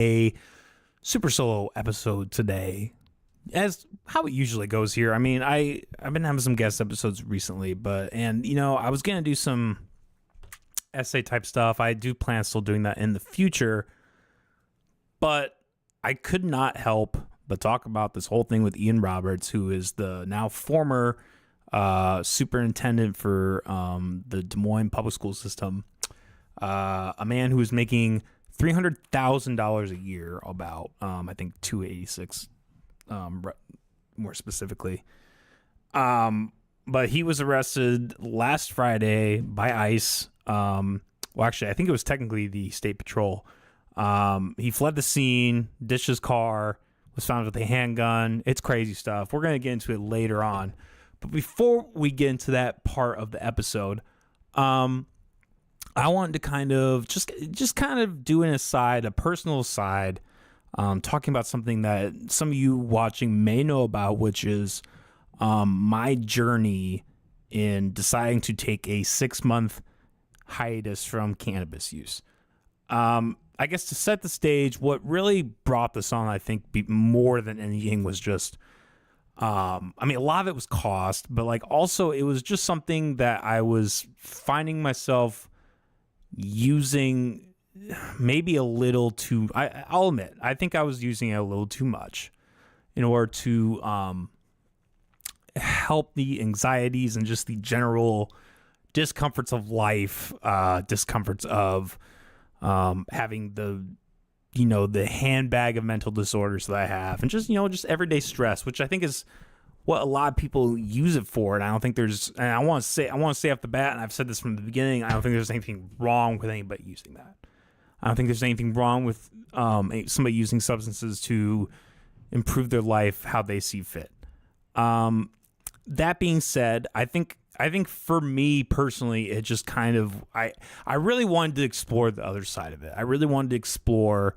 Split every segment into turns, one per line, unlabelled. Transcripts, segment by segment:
A super solo episode today, as how it usually goes here. I mean, I've been having some guest episodes recently, I was gonna do some essay type stuff. I do plan still doing that in the future, but I could not help but talk about this whole thing with Ian Roberts, who is the now former superintendent for the Des Moines public school system, a man who is making $300,000 a year, about I think 286 more specifically. But he was arrested last Friday by ICE. Well, actually, I think it was technically the State Patrol. He fled the scene, ditched his car, was found with a handgun. It's crazy stuff. We're going to get into it later on. But before we get into that part of the episode, I wanted to kind of just kind of do an aside, a personal aside, talking about something that some of you watching may know about, which is my journey in deciding to take a 6-month hiatus from cannabis use. I guess to set the stage, what really brought this on, I think, more than anything was just, a lot of it was cost, but also it was just something that I was finding myself using maybe a little too, I'll admit, I think I was using it a little too much in order to help the anxieties and just the general discomforts of life, discomforts of having the handbag of mental disorders that I have, and just everyday stress, which I think is what a lot of people use it for. And I don't think and I want to say off the bat, and I've said this from the beginning, I don't think there's anything wrong with anybody using that. I don't think there's anything wrong with somebody using substances to improve their life how they see fit. That being said, I think for me personally, it just kind of, I really wanted to explore the other side of it. I really wanted to explore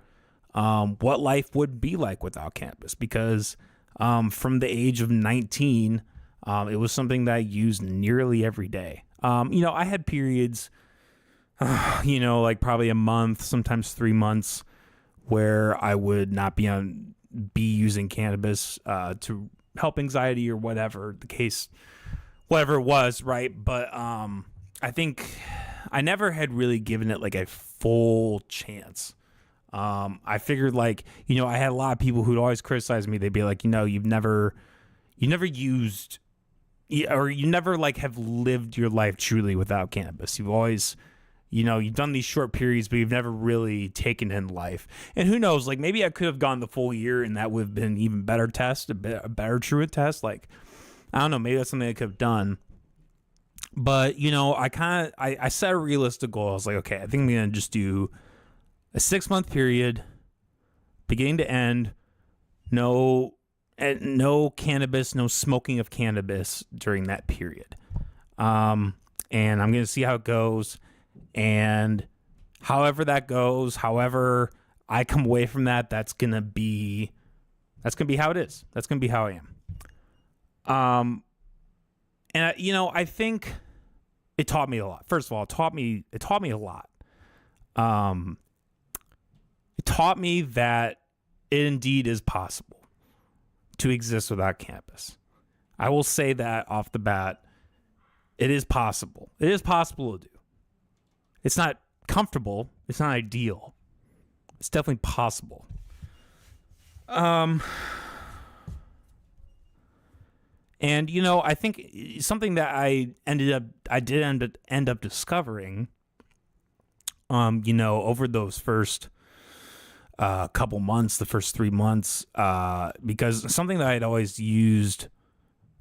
what life would be like without cannabis, because from the age of 19, it was something that I used nearly every day. I had periods, probably a month, sometimes 3 months, where I would not be using cannabis to help anxiety or whatever the case, whatever it was, right? But I think I never had really given it a full chance. I figured I had a lot of people who'd always criticize me. They'd be like, you've never used, or you never have lived your life truly without cannabis. You've always, you've done these short periods, but you've never really taken in life. And who knows, maybe I could have gone the full year and that would have been even better test, a better truant test. I don't know, maybe that's something I could have done. But, I set a realistic goal. I was like, okay, I think I'm going to just do a 6-month period, beginning to end, no cannabis, no smoking of cannabis during that period. And I'm going to see how it goes. And however that goes, however I come away from that, that's going to be how it is. That's going to be how I am. I think it taught me a lot. First of all, it taught me a lot. It taught me that it indeed is possible to exist without cannabis. I will say that off the bat, it is possible. It is possible to do. It's not comfortable. It's not ideal. It's definitely possible. And, I think something that I did end up discovering, over those first couple months, the first 3 months, because something that I'd always used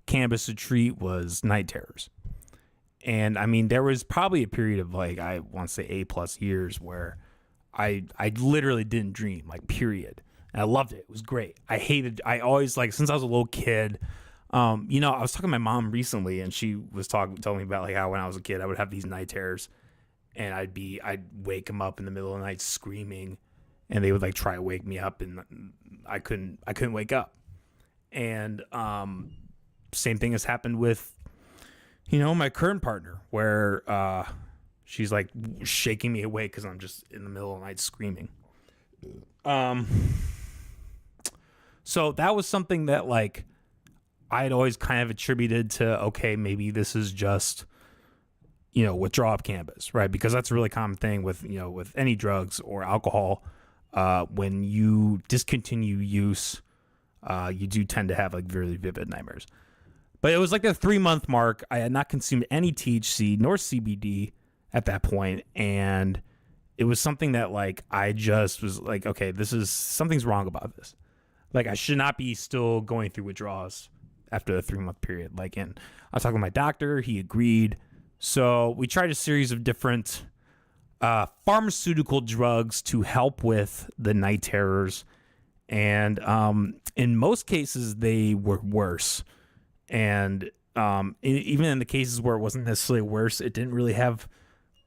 cannabis to treat was night terrors. And there was probably a period of I want to say 8+ years where I literally didn't dream, period. And I loved it. It was great. I always since I was a little kid, I was talking to my mom recently, and she was telling me about how when I was a kid, I would have these night terrors, and I'd wake them up in the middle of the night screaming, and they would try to wake me up, and I couldn't wake up. And same thing has happened with my current partner, where she's shaking me awake because I'm just in the middle of the night screaming. Um, so that was something that like I'd always kind of attributed to, okay, maybe this is just, withdrawal of cannabis, right? Because that's a really common thing with, with any drugs or alcohol. When you discontinue use, you do tend to have like really vivid nightmares. But it was like the 3-month mark. I had not consumed any THC nor CBD at that point, and it was something that like I just was like, okay, something's wrong about this. Like I should not be still going through withdrawals after the 3-month period. Like, and I was talking to my doctor, he agreed. So we tried a series of different pharmaceutical drugs to help with the night terrors, and in most cases they were worse. And even in the cases where it wasn't necessarily worse, it didn't really have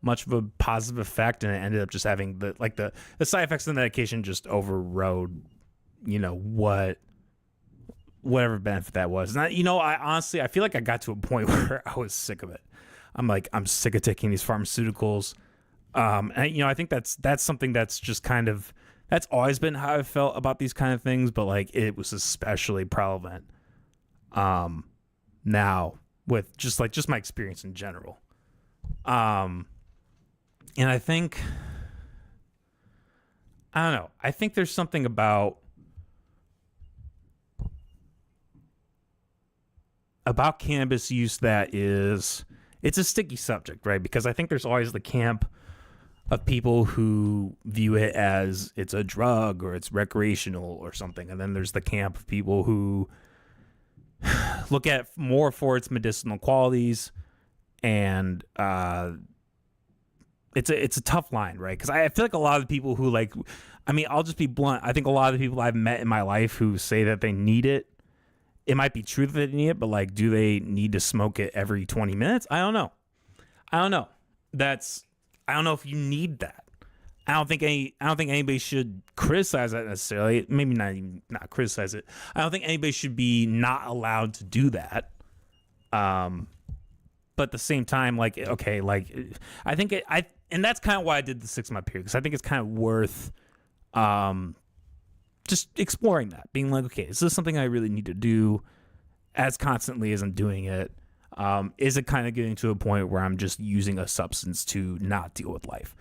much of a positive effect, and it ended up just having the side effects of the medication just overrode, whatever benefit that was. And I honestly, I feel like I got to a point where I was sick of it. I'm like, I'm sick of taking these pharmaceuticals. And I think that's something that's just kind of, that's always been how I felt about these kind of things, but like it was especially prevalent now with just my experience in general. And I think, I don't know, I think there's something about cannabis use that it's a sticky subject, right? Because I think there's always the camp of people who view it as it's a drug or it's recreational or something. And then there's the camp of people who look at it more for its medicinal qualities. And it's a tough line, right? Because I feel like a lot of the people who I'll just be blunt. I think a lot of the people I've met in my life who say that they need it, it might be true that they need it, but like, do they need to smoke it every 20 minutes? I don't know. I don't know if you need that. I don't think anybody should criticize that necessarily. Maybe not criticize it. I don't think anybody should be not allowed to do that. But at the same time, like, okay, like I think and that's kind of why I did the 6-month period, because I think it's kind of worth just exploring that, being like, okay, is this something I really need to do as constantly as I'm doing it? Is it kind of getting to a point where I'm just using a substance to not deal with life?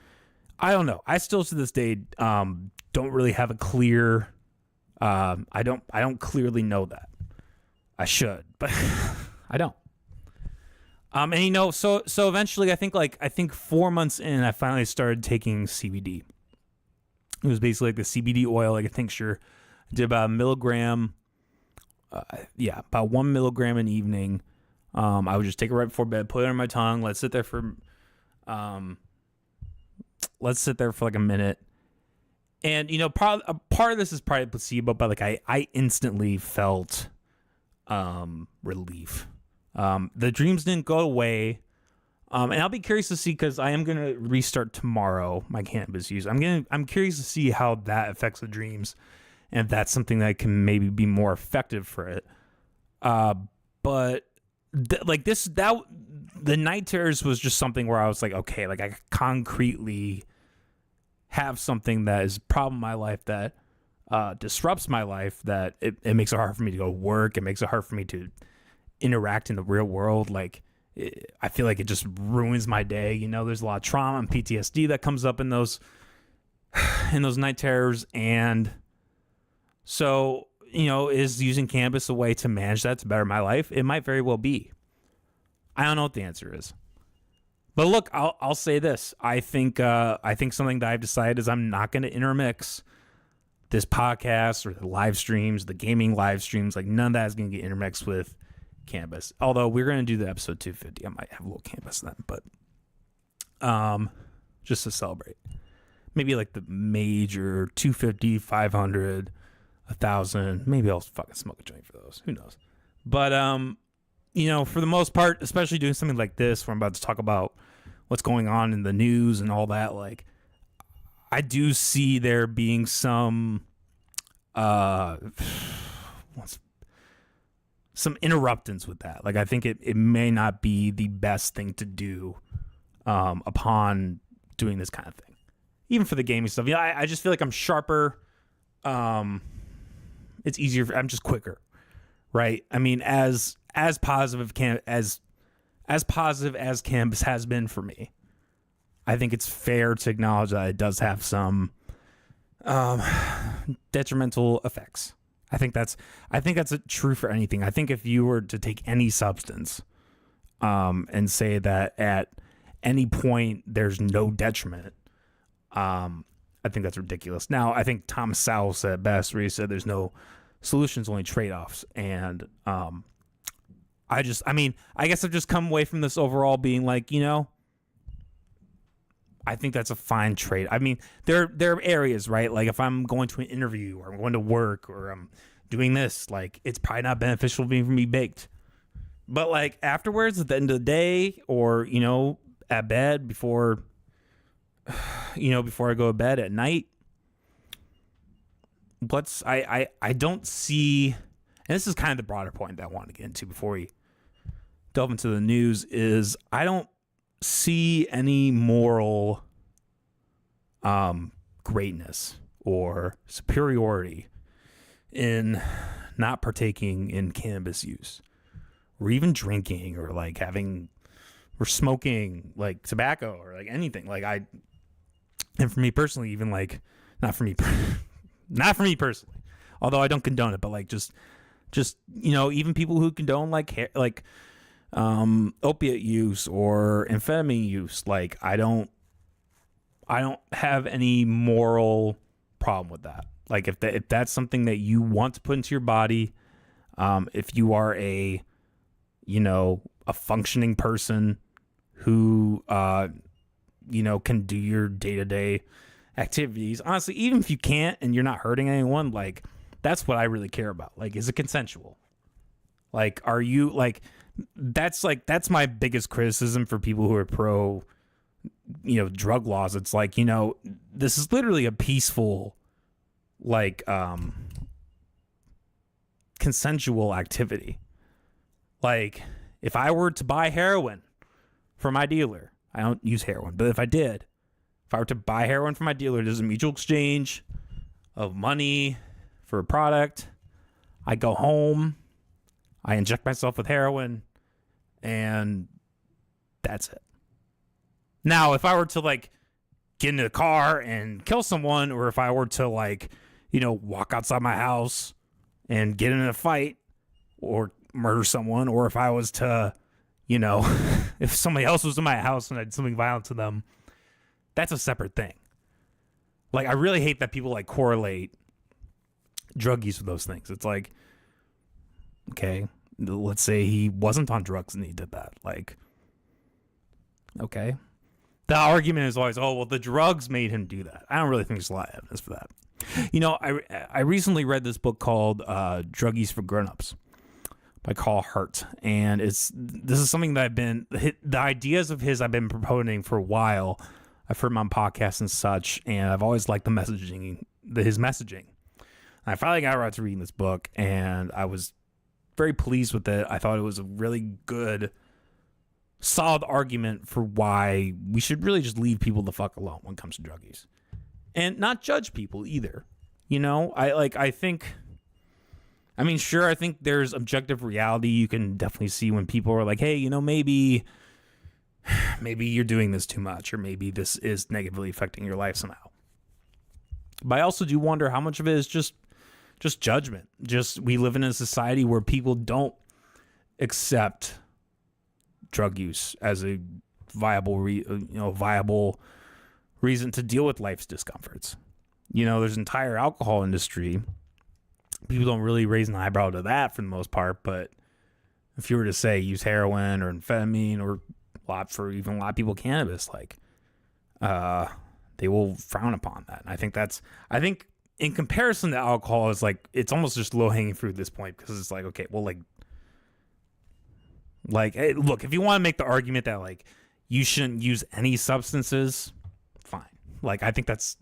I don't know. I still to this day don't really have a clear. I don't clearly know that. I should, but I don't. And so eventually, I think 4 months in, I finally started taking CBD. It was basically like the CBD oil, like a tincture. I did about a milligram. About 1 milligram an evening. I would just take it right before bed, put it on my tongue, let it sit there for like a minute. And part of this is probably placebo, but like I instantly felt relief. The dreams didn't go away. And I'll be curious to see, because I am going to restart tomorrow my cannabis use. I'm curious to see how that affects the dreams, and if that's something that can maybe be more effective for it. But the night terrors was just something where I was like, okay, like I concretely have something that is a problem in my life that disrupts my life, that it makes it hard for me to go to work. It makes it hard for me to interact in the real world. Like, I feel like it just ruins my day. There's a lot of trauma and PTSD that comes up in those night terrors. And so, is using cannabis a way to manage that, to better my life? It might very well be. I don't know what the answer is. But look, I'll say this. I think something that I've decided is I'm not going to intermix this podcast or the live streams, the gaming live streams. Like, none of that is going to get intermixed with cannabis. Although we're going to do the episode 250. I might have a little cannabis then, but just to celebrate. Maybe like the major 250, 500, 1,000. Maybe I'll fucking smoke a joint for those. Who knows? But for the most part, especially doing something like this where I'm about to talk about what's going on in the news and all that, like, I do see there being some interruptants with that. Like, I think it may not be the best thing to do upon doing this kind of thing. Even for the gaming stuff. I just feel like I'm sharper. it's easier. I'm just quicker, right? I mean, as positive as positive as cannabis has been for me, I think it's fair to acknowledge that it does have some detrimental effects. I think that's true for anything. I think if you were to take any substance, and say that at any point there's no detriment, I think that's ridiculous. Now, I think Thomas Sowell said it best, where he said there's no solutions, only trade-offs. And I guess I've just come away from this overall being like, I think that's a fine trade. I mean, there are areas, right? Like if I'm going to an interview or I'm going to work or I'm doing this, like it's probably not beneficial for me baked. But like afterwards, at the end of the day, or at bed before I go to bed at night, I don't see, and this is kind of the broader point that I want to get into before we delve into the news, is I don't see any moral greatness or superiority in not partaking in cannabis use, or even drinking, or like having or smoking like tobacco, or like anything. Like and for me personally, even like not for me personally, although I don't condone it, but like just even people who condone like opiate use or amphetamine use, like I don't have any moral problem with that. Like if that's something that you want to put into your body, if you are a functioning person who can do your day-to-day activities, honestly, even if you can't and you're not hurting anyone, like that's what I really care about. Like, is it consensual? Like, are you like, that's my biggest criticism for people who are pro drug laws. It's like, this is literally a peaceful, like consensual activity. Like if I were to buy heroin from my dealer, I don't use heroin, but if I were to buy heroin from my dealer, there's a mutual exchange of money for a product. I go home, I inject myself with heroin, and that's it. Now, if I were to like get in a car and kill someone, or if I were to like, walk outside my house and get in a fight or murder someone, or if I was to, if somebody else was in my house and I did something violent to them, that's a separate thing. Like, I really hate that people like correlate drug use with those things. It's like, okay, let's say he wasn't on drugs and he did that. Like, okay. The argument is always, oh, well, the drugs made him do that. I don't really think there's a lot of evidence for that. I recently read this book called Drug Use for Grown-Ups by Carl Hart. And this is something that the ideas of his I've been proponent for a while. I've heard him on podcasts and such, and I've always liked his messaging. I finally got around to reading this book, and I was very pleased with it. I thought it was a really good, solid argument for why we should really just leave people the fuck alone when it comes to drug use, and not judge people either. I think there's objective reality. You can definitely see when people are like, hey, maybe you're doing this too much, or maybe this is negatively affecting your life somehow. But I also do wonder how much of it is just judgment. Just, we live in a society where people don't accept drug use as a viable reason to deal with life's discomforts. There's an entire alcohol industry. People don't really raise an eyebrow to that for the most part, but if you were to say use heroin or amphetamine, or a lot of people cannabis, like they will frown upon that. And I think in comparison to alcohol, is like, it's almost just low hanging fruit at this point, because it's like, okay, well, like, hey, look, if you want to make the argument that like you shouldn't use any substances, fine. Like, I think that's,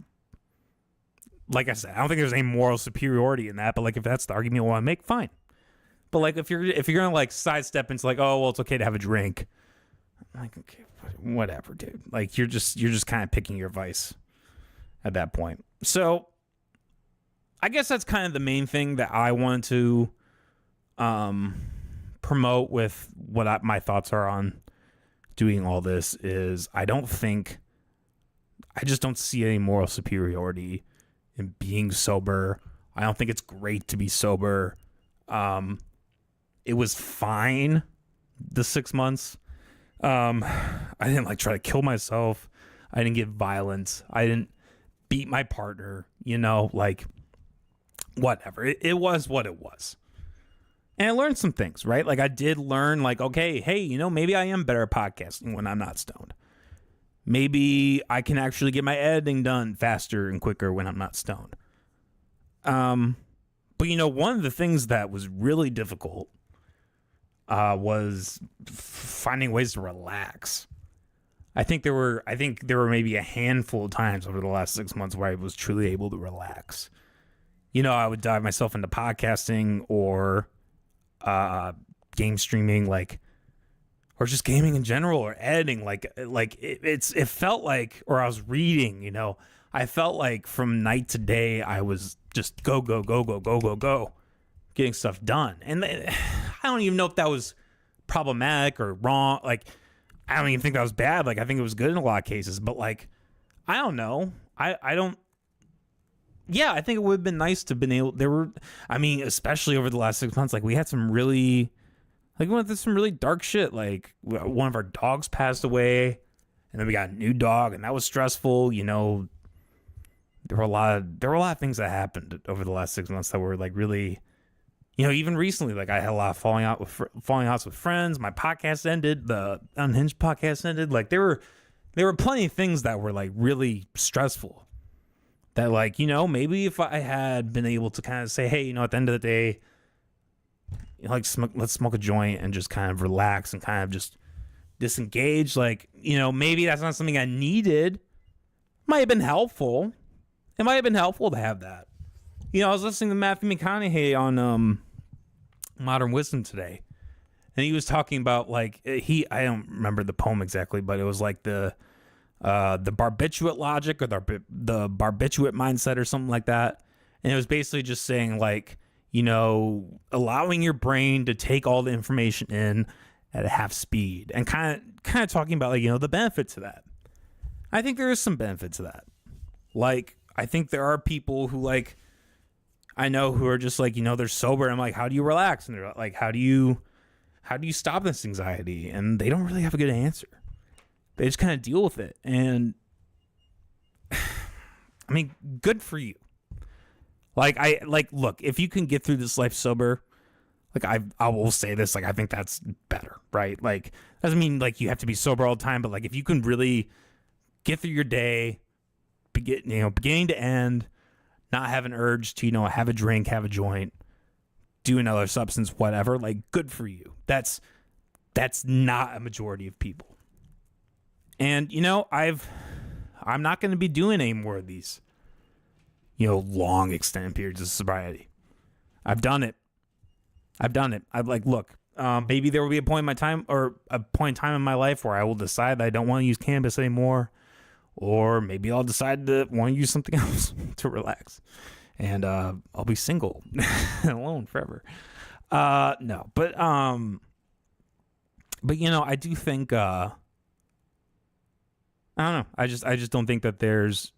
like I said, I don't think there's any moral superiority in that, but like if that's the argument you want to make, fine. But like if you're gonna like sidestep into like, oh well, it's okay to have a drink, I'm like, okay, whatever, dude. Like you're just kind of picking your vice at that point. So I guess that's kind of the main thing that I wanted to promote with what my thoughts are on doing all this is I just don't see any moral superiority in being sober. I don't think it's great to be sober. It was fine the 6 months. I didn't like try to kill myself. I didn't get violent. I didn't beat my partner, like whatever. It was what it was. And I learned some things, right? Like I did learn like, okay, hey, maybe I am better at podcasting when I'm not stoned. Maybe I can actually get my editing done faster and quicker when I'm not stoned. But one of the things that was really difficult was finding ways to relax. I think there were maybe a handful of times over the last 6 months where I was truly able to relax. I would dive myself into podcasting or game streaming, or just gaming in general, or editing. It felt like, or I was reading. I felt like from night to day I was just go, getting stuff done. And I don't even know if that was problematic or wrong. Like, I don't even think that was bad. Like, I think it was good in a lot of cases. But, like, I don't know. I don't. Yeah, I think it would have been nice to have been able. Especially over the last 6 months, like, we had some really. Like, we went through some really dark shit. Like, one of our dogs passed away. And then we got a new dog. And that was stressful. There were a lot of things that happened over the last 6 months that were, like, really. Even recently, like I had a lot of falling outs with friends. My podcast ended. The Unhinged podcast ended. Like there were plenty of things that were like really stressful. That like maybe if I had been able to kind of say, hey, at the end of the day, let's smoke a joint and just kind of relax and kind of just disengage. Like maybe that's not something I needed. Might have been helpful. It might have been helpful to have that. I was listening to Matthew McConaughey on Modern Wisdom today, and he was talking about like I don't remember the poem exactly, but it was like the barbiturate logic or the barbiturate mindset or something like that, and it was basically just saying like allowing your brain to take all the information in at half speed, and kind of talking about like the benefits of that. I think there is some benefit to that. Like I think there are people who like. I know who are just like, they're sober. And I'm like, how do you relax? And they're like, how do you stop this anxiety? And they don't really have a good answer. They just kind of deal with it. And I mean, good for you. Look, if you can get through this life sober, like I will say this, like, I think that's better, right? Like, doesn't mean like you have to be sober all the time, but like if you can really get through your day, beginning to end, not have an urge to, have a drink, have a joint, do another substance, whatever, like good for you. That's not a majority of people. And, I'm not going to be doing any more of these, long extended periods of sobriety. I've done it. I'm like, look, maybe there will be a point in time in my life where I will decide that I don't want to use cannabis anymore. Or maybe I'll decide to want to use something else to relax. And I'll be single and alone forever. No. But I do think I don't know. I just don't think that there's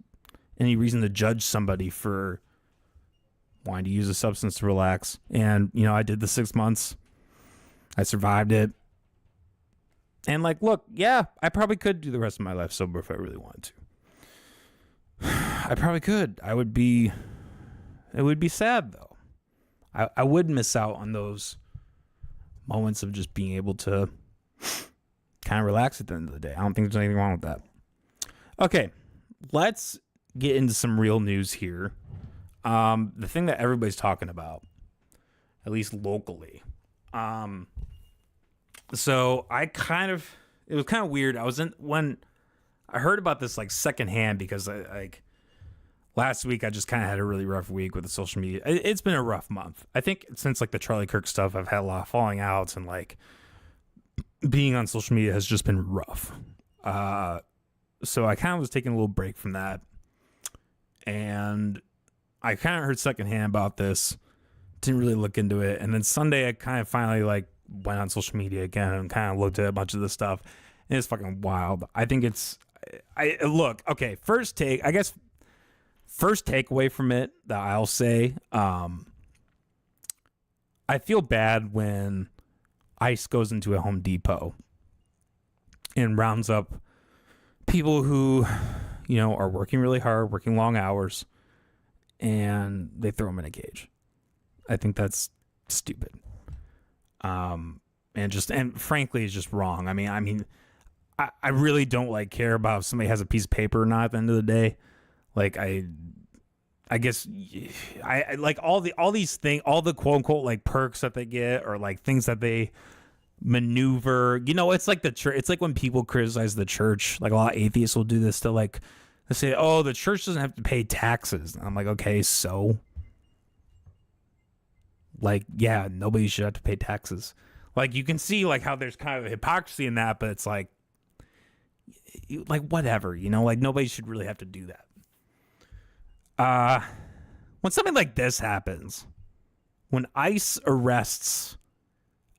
any reason to judge somebody for wanting to use a substance to relax. And, I did the 6 months. I survived it. And like, look, yeah, I probably could do the rest of my life sober if I really wanted to. I probably could. It would be sad though. I would miss out on those moments of just being able to kind of relax at the end of the day. I don't think there's anything wrong with that. Okay, let's get into some real news here. The thing that everybody's talking about, at least locally. So it was kind of weird. When I heard about this like secondhand because last week I just kind of had a really rough week with the social media. It's been a rough month. I think since like the Charlie Kirk stuff, I've had a lot of falling outs and like being on social media has just been rough. So I kind of was taking a little break from that. And I kind of heard secondhand about this. Didn't really look into it. And then Sunday, I kind of finally like went on social media again and kind of looked at a bunch of this stuff. And it's fucking wild. I think okay, first takeaway from it that I'll say, I feel bad when ICE goes into a Home Depot and rounds up people who, are working really hard, working long hours, and they throw them in a cage. I think that's stupid. And frankly, it's just wrong. I mean, I really don't care about if somebody has a piece of paper or not at the end of the day. Like I guess I like all these things, all the quote unquote perks that they get, or things that they maneuver. It's like the church. It's like when people criticize the church. Like a lot of atheists will do this to they say, "Oh, the church doesn't have to pay taxes." And I'm like, okay, so yeah, nobody should have to pay taxes. You can see how there's kind of a hypocrisy in that, but it's whatever, nobody should really have to do that. When something like this happens, when ICE arrests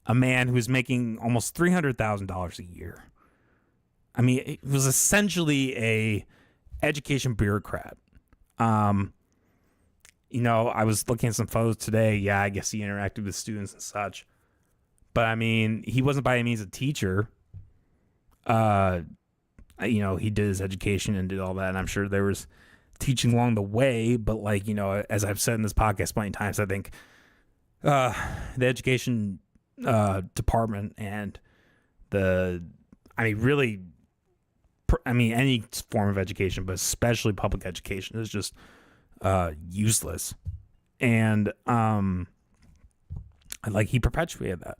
a man who's making almost $300,000 a year, I mean, it was essentially a education bureaucrat. I was looking at some photos today. Yeah, I guess he interacted with students and such, but I mean, he wasn't by any means a teacher. He did his education and did all that, and I'm sure there was teaching along the way, but as I've said in this podcast plenty of times, I think the education department and any form of education, but especially public education, is just useless. And he perpetuated that.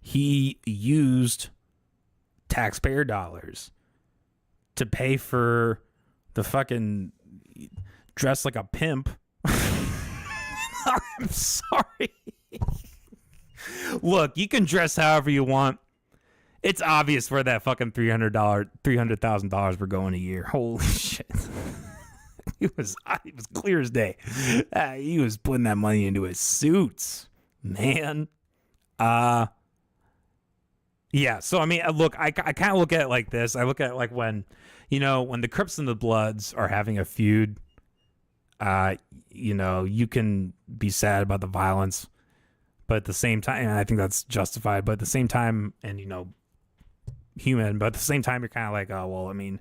He used taxpayer dollars to pay for the fucking dress like a pimp. I'm sorry. Look, you can dress however you want. It's obvious where that fucking $300,000 were going a year. Holy shit. It was clear as day. He was putting that money into his suits, man. Yeah. So I mean, look, I kind of look at it like this. I look at it when the Crips and the Bloods are having a feud. You can be sad about the violence, but at the same time, and I think that's justified. But at the same time, and human. But at the same time, you're kind of like, oh well. I mean,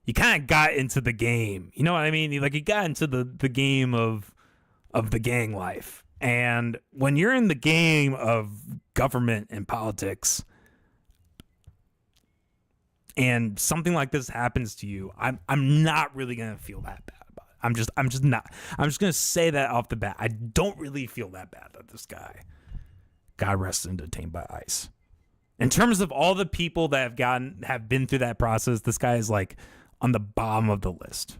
you kind of got into the game. You know what I mean? You got into the game of the gang life. And when you're in the game of government and politics, and something like this happens to you, I'm not really gonna feel that bad about it. I'm just not. I'm just gonna say that off the bat. I don't really feel that bad that this guy got arrested and detained by ICE. In terms of all the people that have been through that process, this guy is on the bottom of the list.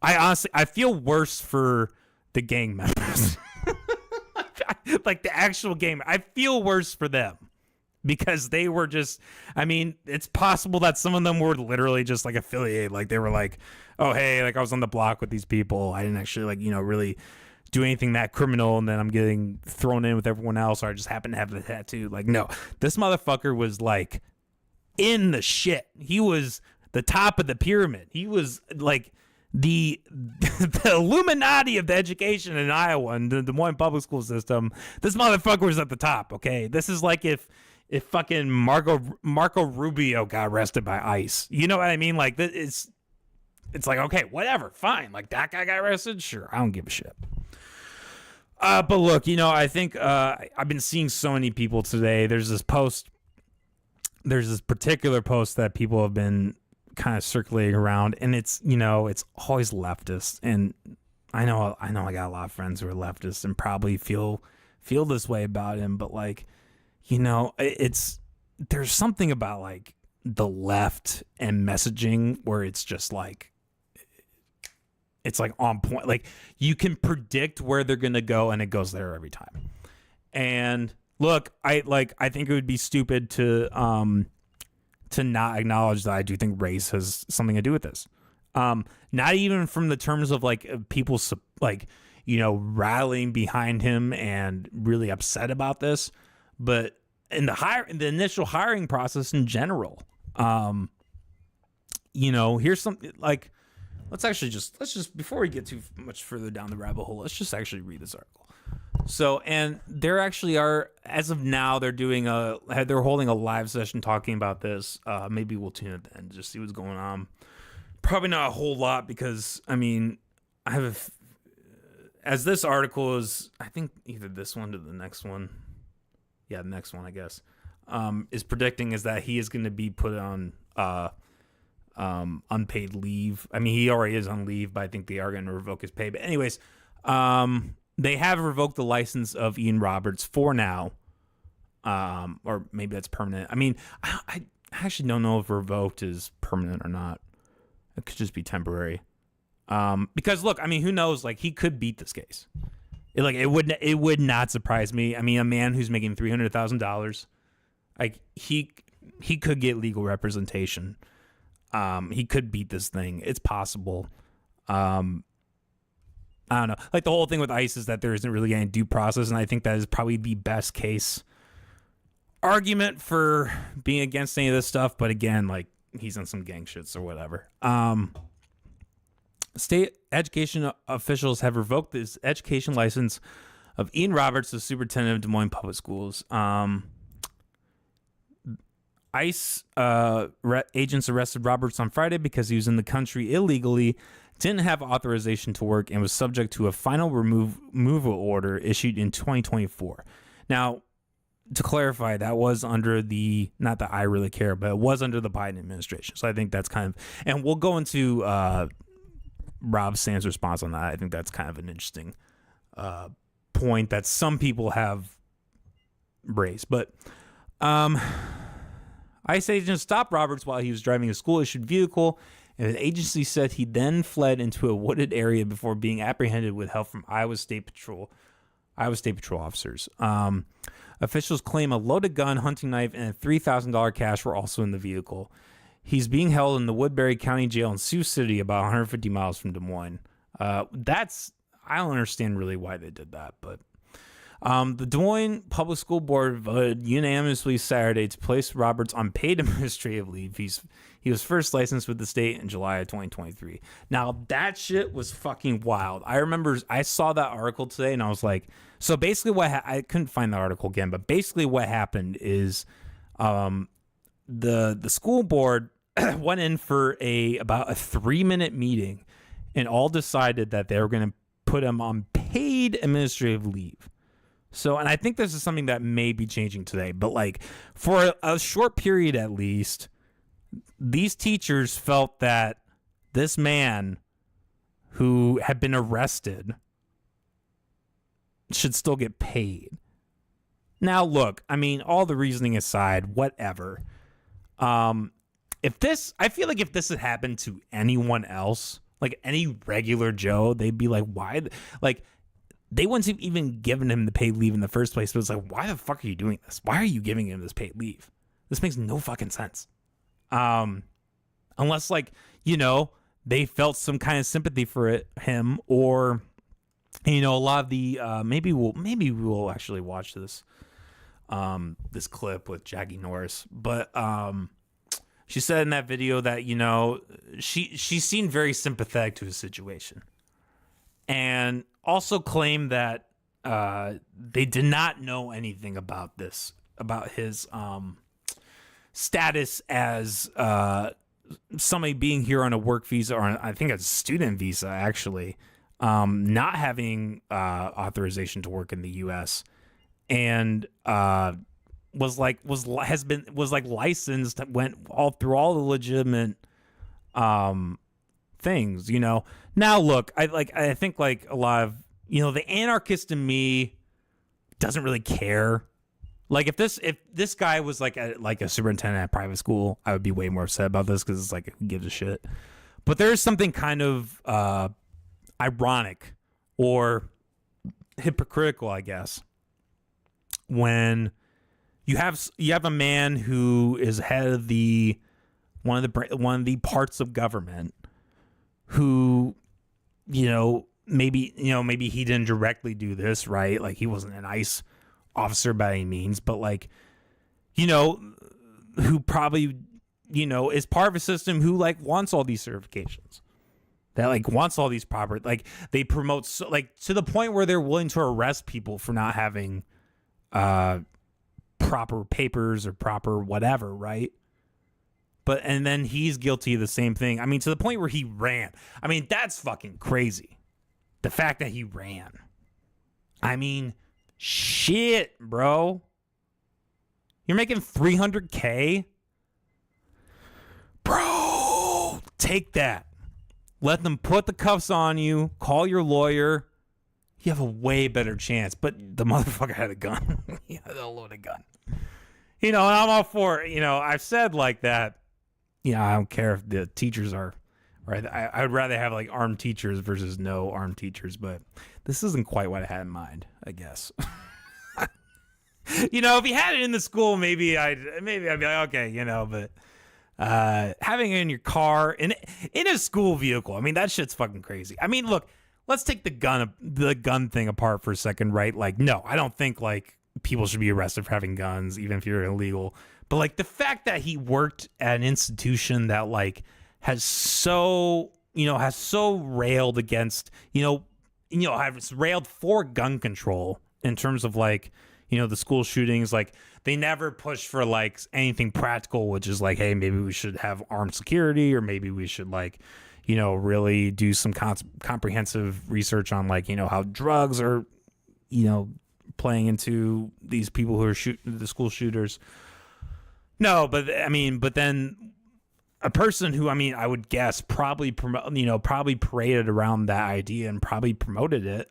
I feel worse for the gang members. The actual gang. I feel worse for them because they were just, it's possible that some of them were literally just affiliated. They were oh, hey, I was on the block with these people. I didn't actually really do anything that criminal, and then I'm getting thrown in with everyone else, or I just happen to have the tattoo. No, this motherfucker was in the shit. He was the top of the pyramid. He was the Illuminati of the education in Iowa and the Des Moines public school system. This motherfucker was at the top. Okay, this is if fucking Marco Rubio got arrested by ICE. You know what I mean? It's okay, whatever, fine. That guy got arrested, sure, I don't give a shit. But look, I think I've been seeing so many people today. There's this particular post that people have been kind of circulating around, and it's it's always leftist, and I know I got a lot of friends who are leftists and probably feel this way about him, but it's there's something about the left and messaging where it's just it's on point. You can predict where they're gonna go, and it goes there every time. And look, I think it would be stupid to not acknowledge that I do think race has something to do with this. Not even from the terms of like people like, you know, rallying behind him and really upset about this, but in the initial hiring process in general. You know, here's something like, let's just before we get too much further down the rabbit hole, let's just actually read this article. So, and there actually are, as of now, they're holding a live session talking about this. Maybe we'll tune at the end just see what's going on. Probably not a whole lot because, I mean, as this article is, I think either this one or the next one. Yeah, the next one, I guess, is predicting is that he is going to be put on unpaid leave. I mean, he already is on leave, but I think they are going to revoke his pay. But anyways, they have revoked the license of Ian Roberts for now, or maybe that's permanent. I mean, I actually don't know if revoked is permanent or not. It could just be temporary. Because look, I mean, who knows? Like, he could beat this case. It would not surprise me. I mean, a man who's making $300,000, like he could get legal representation. He could beat this thing. It's possible. I don't know. Like, the whole thing with ICE is that there isn't really any due process, and I think that is probably the best case argument for being against any of this stuff. But again, like, he's on some gang shits or whatever. State education officials have revoked this education license of Ian Roberts, the superintendent of Des Moines Public Schools. ICE agents arrested Roberts on Friday because he was in the country illegally, didn't have authorization to work, and was subject to a final removal order issued in 2024. Now, to clarify, that was under not that I really care, but it was under the Biden administration. So I think that's kind of, and we'll go into Rob Sand's response on that. I think that's kind of an interesting point that some people have raised. But ICE agents stopped Roberts while he was driving a school-issued vehicle, and the agency said he then fled into a wooded area before being apprehended with help from Iowa State Patrol officers. Officials claim a loaded gun, hunting knife, and a $3,000 cash were also in the vehicle. He's being held in the Woodbury County Jail in Sioux City, about 150 miles from Des Moines. I don't understand really why they did that, but the Des Moines Public School Board voted unanimously Saturday to place Roberts on paid administrative leave. He was first licensed with the state in July of 2023. Now, that shit was fucking wild. I remember I saw that article today, and I was like, so basically I couldn't find the article again, but basically what happened is the school board went in for about a 3-minute meeting and all decided that they were going to put him on paid administrative leave. So, and I think this is something that may be changing today, but like for a short period at least, these teachers felt that this man who had been arrested should still get paid. Now, look, I mean, all the reasoning aside, whatever. I feel like if this had happened to anyone else, like any regular Joe, they'd be like, why? Like, they wouldn't have even given him the paid leave in the first place. But it's like, why the fuck are you doing this? Why are you giving him this paid leave? This makes no fucking sense. Unless, like, you know, they felt some kind of sympathy for him, or, you know, a lot of the maybe we'll actually watch this this clip with Jackie Norris, but she said in that video that, you know, she seemed very sympathetic to his situation, and also claimed that they did not know anything about his status as somebody being here on a work visa, or I think a student visa, actually, not having authorization to work in the U.S. and was licensed, went all through all the legitimate things, you know. Now, look, I think like a lot of, you know, the anarchist in me doesn't really care. Like, if this guy was like a superintendent at a private school, I would be way more upset about this, because it's like, who gives a shit? But there's something kind of ironic or hypocritical, I guess, when you have a man who is head of one of the parts of government who, maybe he didn't directly do this, right? Like, he wasn't an ICE officer by any means, but like, who probably, is part of a system who like wants all these certifications, that like wants all these proper, like they promote like to the point where they're willing to arrest people for not having proper papers or proper whatever, right? And then he's guilty of the same thing. I mean, to the point where he ran. I mean, that's fucking crazy. The fact that he ran. I mean, shit, bro. You're making $300K? Bro, take that. Let them put the cuffs on you. Call your lawyer. You have a way better chance. But the motherfucker had a gun. He had a loaded gun. And I'm all for it. I've said like that. I don't care if the teachers are, right? I would rather have like armed teachers versus no armed teachers, but this isn't quite what I had in mind, I guess. If he had it in the school, maybe I'd be like, okay, but having it in your car in a school vehicle, I mean, that shit's fucking crazy. I mean, look, let's take the gun thing apart for a second, right? Like, no, I don't think like people should be arrested for having guns, even if you're illegal. But like the fact that he worked at an institution that like has so railed against, has railed for gun control in terms of like, the school shootings, like they never push for like anything practical, which is like, hey, maybe we should have armed security, or maybe we should like, really do some comprehensive research on like, how drugs are, playing into these people who are the school shooters. No, but then a person who, I would guess probably paraded around that idea and probably promoted it,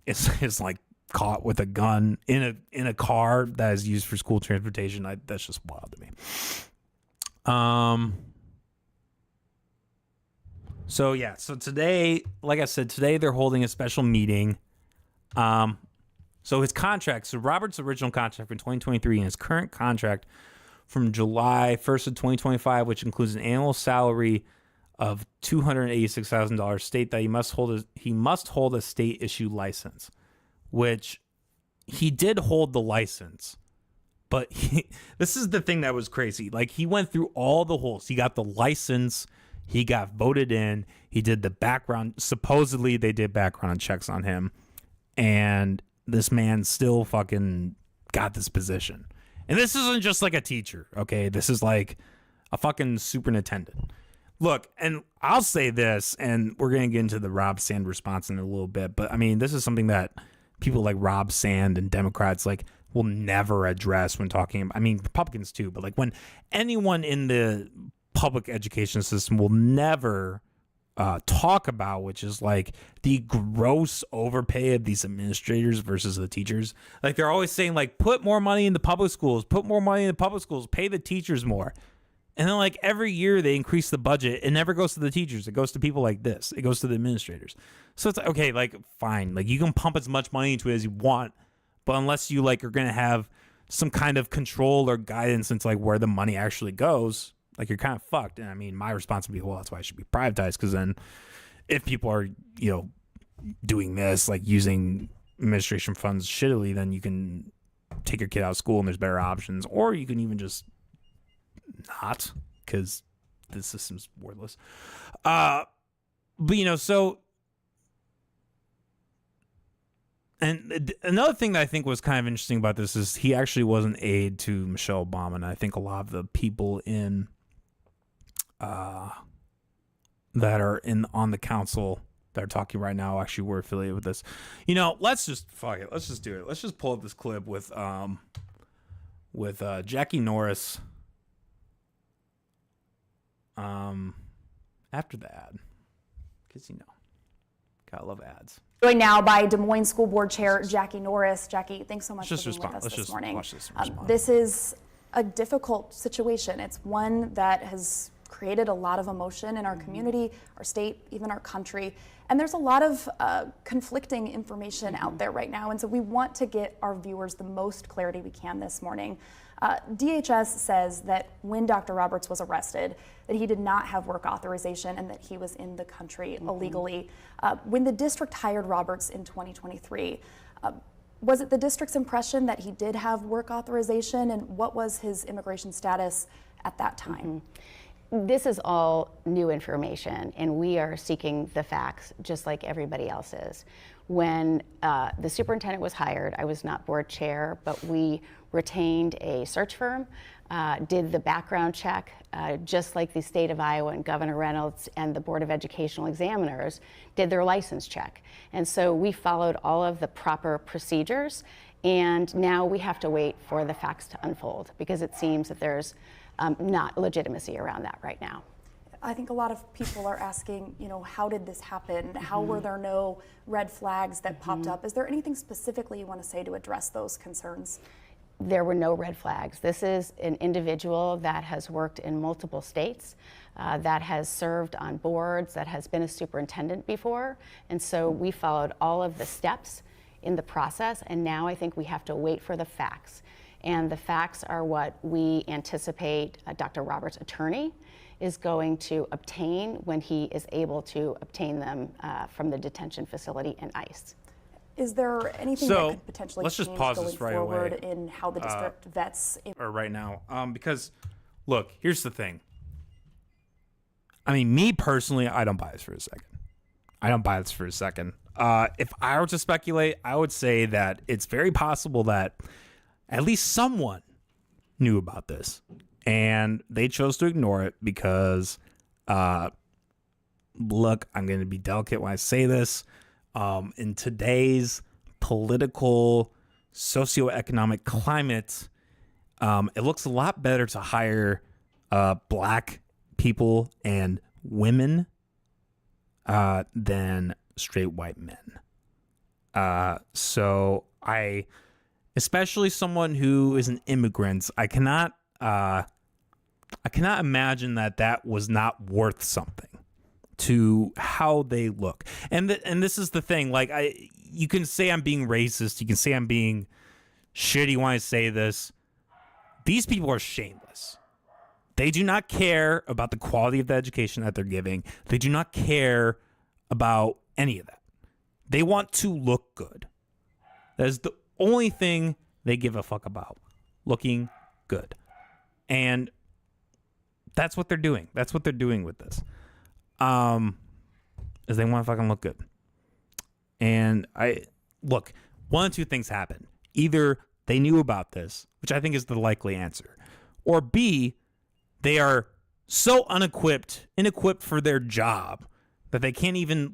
is like caught with a gun in a car that is used for school transportation. That's just wild to me. So today, like I said, they're holding a special meeting. So his contract, so Robert's original contract for 2023 and his current contract from July 1st of 2025, which includes an annual salary of $286,000, state that he must hold a state issue license, which he did hold the license. But this is the thing that was crazy. Like, he went through all the holes. He got the license. He got voted in. He did the background. Supposedly, they did background checks on him. And this man still fucking got this position. And this isn't just like a teacher, okay? This is like a fucking superintendent. Look, and I'll say this, and we're going to get into the Rob Sand response in a little bit, but I mean, this is something that people like Rob Sand and Democrats like will never address when talking. I mean, Republicans too, but like when anyone in the public education system will never talk about, which is like the gross overpay of these administrators versus the teachers. Like, they're always saying like, put more money in the public schools, pay the teachers more. And then like every year they increase the budget. It never goes to the teachers. It goes to people like this. It goes to the administrators. So it's like, okay, like fine. Like, you can pump as much money into it as you want, but unless you like are going to have some kind of control or guidance into like where the money actually goes, like, you're kind of fucked. And I mean, my response would be, well, that's why it should be privatized. Because then if people are, doing this, like using administration funds shittily, then you can take your kid out of school and there's better options. Or you can even just not, because the system's worthless. But, so. And another thing that I think was kind of interesting about this is he actually was an aide to Michelle Obama. And I think a lot of the people that are on the council that are talking right now actually were affiliated with this. Let's just fuck it. Let's just do it. Let's just pull up this clip with Jackie Norris after the ad, because gotta love ads.
Joined now by Des Moines School Board Chair Jackie Norris. Jackie, thanks so much for being with us this morning.
Watch this
this is a difficult situation. It's one that has created a lot of emotion in our community, our state, even our country. And there's a lot of conflicting information out there right now. And so we want to get our viewers the most clarity we can this morning. DHS says that when Dr. Roberts was arrested, that he did not have work authorization and that he was in the country illegally. When the district hired Roberts in 2023, was it the district's impression that he did have work authorization, and what was his immigration status at that time?
This is all new information, and we are seeking the facts just like everybody else is. When the superintendent was hired, I was not board chair, but we retained a search firm, did the background check, just like the state of Iowa and Governor Reynolds and the Board of Educational Examiners did their license check. And so we followed all of the proper procedures, and now we have to wait for the facts to unfold, because it seems that there's not legitimacy around that right now.
I think a lot of people are asking, how did this happen? How were there no red flags that popped up? Is there anything specifically you want to say to address those concerns?
There were no red flags. This is an individual that has worked in multiple states, that has served on boards, that has been a superintendent before. And so we followed all of the steps in the process, and now I think we have to wait for the facts. And the facts are what we anticipate Dr. Roberts' attorney is going to obtain when he is able to obtain them from the detention facility in ICE.
Is there anything that could potentially
let's
change
just pause
going
this right
forward
away,
in how the district vets?
or right now, because look, here's the thing. I mean, me personally, I don't buy this for a second. If I were to speculate, I would say that it's very possible that at least someone knew about this and they chose to ignore it because, look, I'm going to be delicate when I say this. In today's political, socioeconomic climate, it looks a lot better to hire black people and women than straight white men. So especially someone who is an immigrant, I cannot imagine that was not worth something to how they look. And this is the thing, like, you can say I'm being racist, you can say I'm being shitty when I say this. These people are shameless. They do not care about the quality of the education that they're giving. They do not care about any of that. They want to look good. That is the only thing they give a fuck about. Looking good. And that's what they're doing. That's what they're doing with this. Is they want to fucking look good. And look, one of two things happen. Either they knew about this, which I think is the likely answer, or B, they are so inequipped for their job that they can't even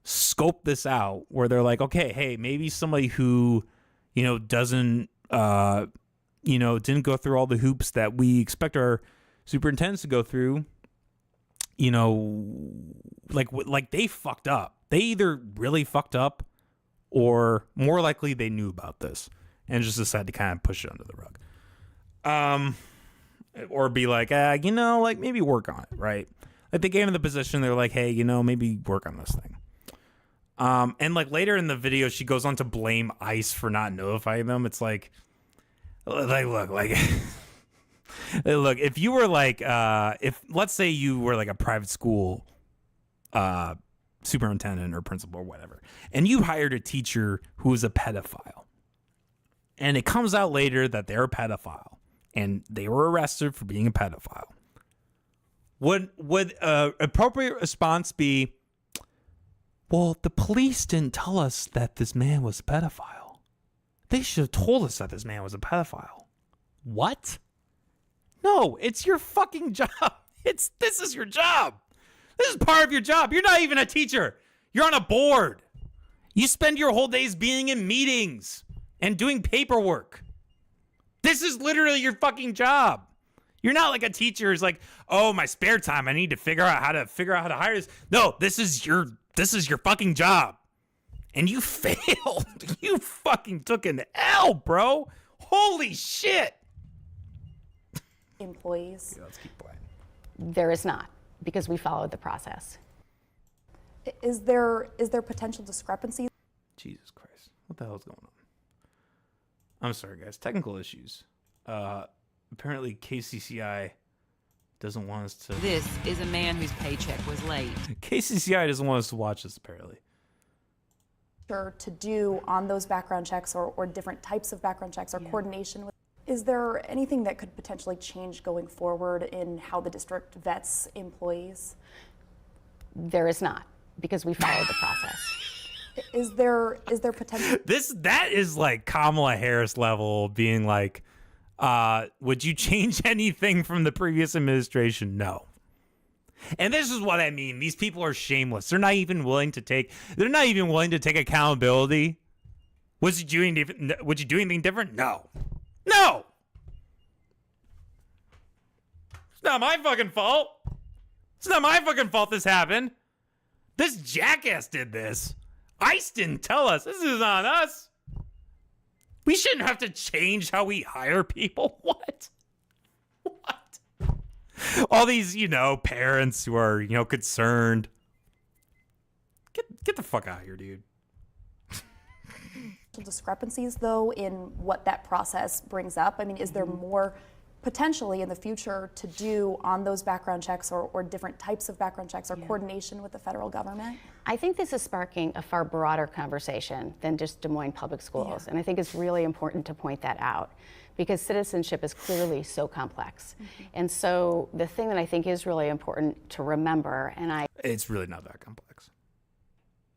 scope this out, where they're like, okay, hey, maybe somebody who, doesn't, didn't go through all the hoops that we expect our superintendents to go through, like they fucked up. They either really fucked up, or more likely they knew about this and just decided to kind of push it under the rug. Or be like, maybe work on it, right? Like, they gave him the position, they're like, hey, maybe work on this thing. And later in the video, she goes on to blame ICE for not notifying them. It's look, look, if you were if let's say you were a private school superintendent or principal or whatever, and you hired a teacher who was a pedophile, and it comes out later that they're a pedophile and they were arrested for being a pedophile, would appropriate response be, well, the police didn't tell us that this man was a pedophile. They should have told us that this man was a pedophile. What? No, it's your fucking job. This is your job. This is part of your job. You're not even a teacher. You're on a board. You spend your whole days being in meetings and doing paperwork. This is literally your fucking job. You're not like a teacher who's like, oh, my spare time, I need to figure out how to hire this. No, this is your fucking job. And you failed. You fucking took an L, bro. Holy shit.
Employees.
Yeah, let's keep playing.
There is not, because we followed the process.
Is there potential discrepancy?
Jesus Christ. What the hell is going on? I'm sorry, guys. Technical issues. Apparently KCCI doesn't want us to...
This is a man whose paycheck was late.
KCCI doesn't want us to watch this, apparently.
To do on those background checks or different types of background checks or coordination with. Is there anything that could potentially change going forward in how the district vets employees?
There is not, because we followed the process.
Is there potential?
That is like Kamala Harris level being like, would you change anything from the previous administration? No. And this is what I mean. These people are shameless. They're not even willing to take accountability. Would you do anything different? No. No. It's not my fucking fault. It's not my fucking fault this happened. This jackass did this. ICE didn't tell us. This is on us. We shouldn't have to change how we hire people. What? All these, parents who are, concerned. Get the fuck out of here, dude.
Discrepancies, though, in what that process brings up? I mean, is there more potentially in the future to do on those background checks or different types of background checks or coordination with the federal government?
I think this is sparking a far broader conversation than just Des Moines Public Schools. And I think it's really important to point that out, because citizenship is clearly so complex. And so the thing that I think is really important to remember,
it's really not that complex.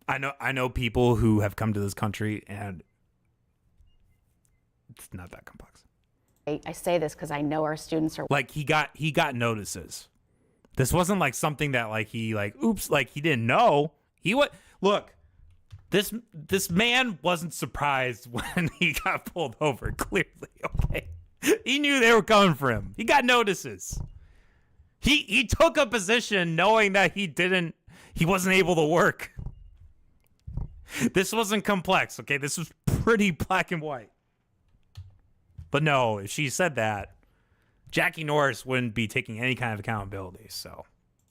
I know people who have come to this country, and it's not that complex.
I say this because I know our students are
like, he got notices. This wasn't like something that he didn't know. Look, this man wasn't surprised when he got pulled over, clearly, okay? He knew they were coming for him. He got notices. He took a position knowing that he wasn't able to work. This wasn't complex, okay? This was pretty black and white. But no, if she said that, Jackie Norris wouldn't be taking any kind of accountability, so.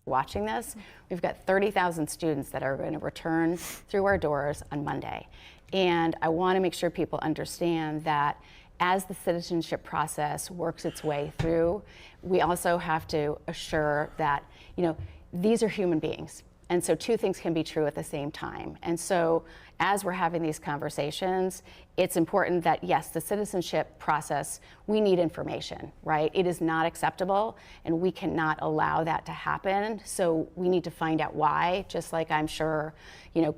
Watching this, we've got 30,000 students that are going to return through our doors on Monday. And I want to make sure people understand that as the citizenship process works its way through, we also have to assure that, these are human beings. And so two things can be true at the same time. And so as we're having these conversations, it's important that, yes, the citizenship process, we need information, right? It is not acceptable, and we cannot allow that to happen. So we need to find out why, just like I'm sure,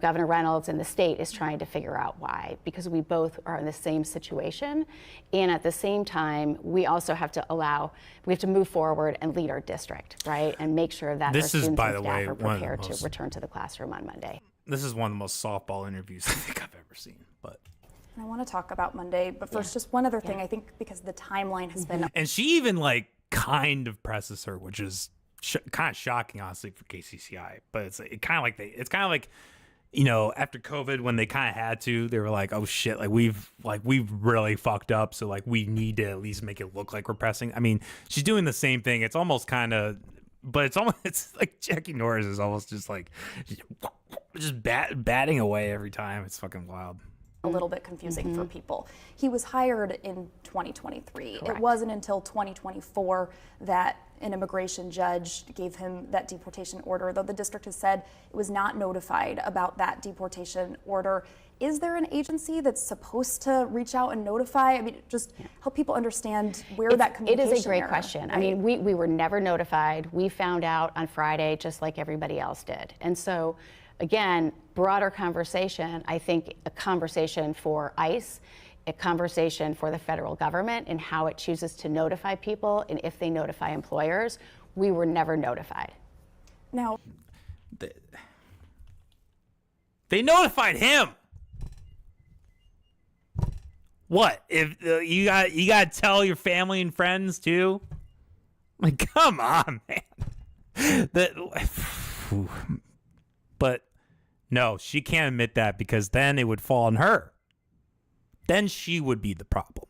Governor Reynolds and the state is trying to figure out why, because we both are in the same situation. And at the same time, we also have to move forward and lead our district, right? And make sure that our students and staff are prepared to return to the classroom on Monday.
This is one of the most softball interviews I think I've ever seen, but.
I want to talk about Monday, but first, just one other thing. I think because the timeline has been.
And she even kind of presses her, which is kind of shocking, honestly, for KCCI. But it's kind of like after COVID, when they kind of had to, they were like, oh shit, we've really fucked up, so we need to at least make it look like we're pressing. I mean, she's doing the same thing. It's almost kind of, but it's like Jackie Norris is almost just batting away every time. It's fucking wild.
A little bit confusing for people. He was hired in 2023.
Correct.
It wasn't until 2024 that an immigration judge gave him that deportation order, though the district has said it was not notified about that deportation order. Is there an agency that's supposed to reach out and notify? I mean, just help people understand where that communication
It is a great
error,
question.
Right?
I mean, we were never notified. We found out on Friday just like everybody else did. And so, again, broader conversation, I think a conversation for ICE, a conversation for the federal government and how it chooses to notify people, and if they notify employers. We were never notified.
Now,
they notified him. What if you got to tell your family and friends too? Come on, man. But no, she can't admit that, because then it would fall on her. Then she would be the problem.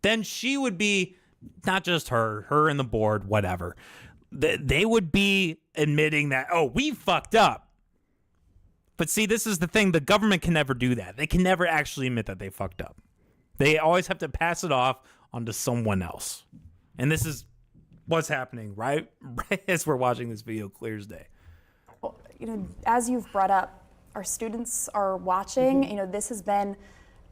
Then she would be, not just her and the board, whatever. they would be admitting that, oh, we fucked up. But see, this is the thing. The government can never do that. They can never actually admit that they fucked up. They always have to pass it off onto someone else. And this is what's happening right as we're watching this video clear as day.
Well, as you've brought up, our students are watching. This has been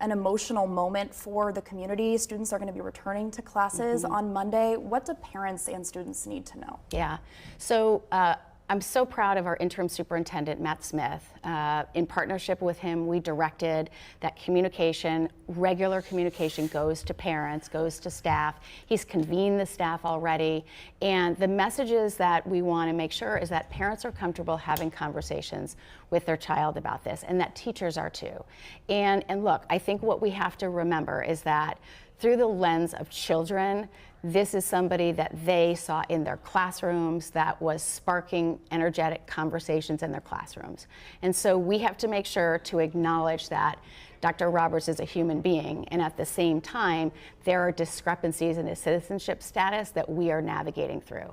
an emotional moment for the community. Students are going to be returning to classes on Monday. What do parents and students need to know?
Yeah. So I'm so proud of our interim superintendent, Matt Smith. In partnership with him, we directed that regular communication goes to parents, goes to staff. He's convened the staff already. And the messages that we want to make sure is that parents are comfortable having conversations with their child about this, and that teachers are too. And look, I think what we have to remember is that through the lens of children, this is somebody that they saw in their classrooms that was sparking energetic conversations in their classrooms. And so we have to make sure to acknowledge that Dr. Roberts is a human being, and at the same time, there are discrepancies in his citizenship status that we are navigating through.